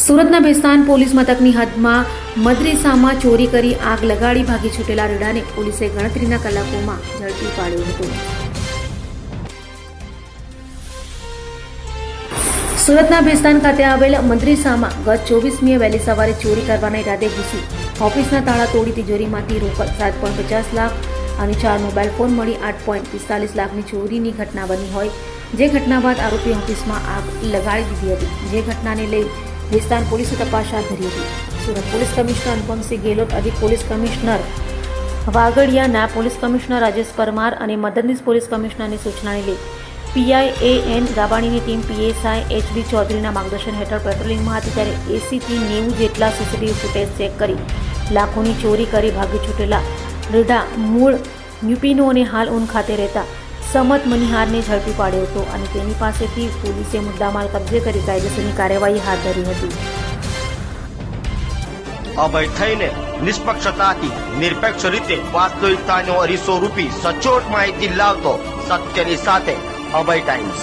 સુરતના ભેસ્તાન પોલીસ મથકની હદમાં મદરેસામાં ચોરી કરી આગ લગાડી ભાગી છૂટેલા રેડાને પોલીસે ગણતરીના કલાકોમાં ઝડપી પાડ્યો હતો. સુરતના ભેસ્તાન ખાતે આવેલ મદરેસામાં ગત 24મીએ વહેલી સવારે ચોરી કરવાના ઈરાદે ઘૂસી ઓફિસના તાળા તોડી તિજોરીમાંથી રોકડ 7.50 લાખ અને 4 મોબાઈલ ફોન મળી 8.45 લાખની ચોરીની ઘટના બની હોય, જે ઘટના બાદ આરોપી ઓફિસમાં આગ લગાડી દીધી હતી, જે ઘટનાને લઈ ભેસ્તાન પોલીસે તપાસ હાથ ધરી હતી. સુરત પોલીસ કમિશનર અનુપમસિંહ ગેહલોત, અધિક પોલીસ કમિશનર વાગડિયા, નાયબ પોલીસ કમિશનર રાજેશ પરમાર અને મદદનીશ પોલીસ કમિશનરની સૂચનાને લઈ PIAN ગાબાણીની ટીમ PSI HB ચૌધરીના માર્ગદર્શન હેઠળ પેટ્રોલિંગમાં હતી, ત્યારે 80 થી 90 જેટલા CCTV ફૂટેજ ચેક કરી લાખોની ચોરી કરી ભાગી છૂટેલા રેડા મૂળ યુપીનો અને હાલ ઊન ખાતે રહેતા સમત મનિહારને ઝડપી પાડ્યો હતો અને તેની પાસેથી પોલીસે મુદ્દામાલ કબજે કરી કાયદેસરની કાર્યવાહી હાથ ધરી હતી. અભય થઈને નિષ્પક્ષતાથી નિરપેક્ષ રીતે વાસ્તવિકતાનો અરીસો રૂપી સચોટ માહિતી લાવતો સત્યની સાથે અભય ટાઈમ્સ.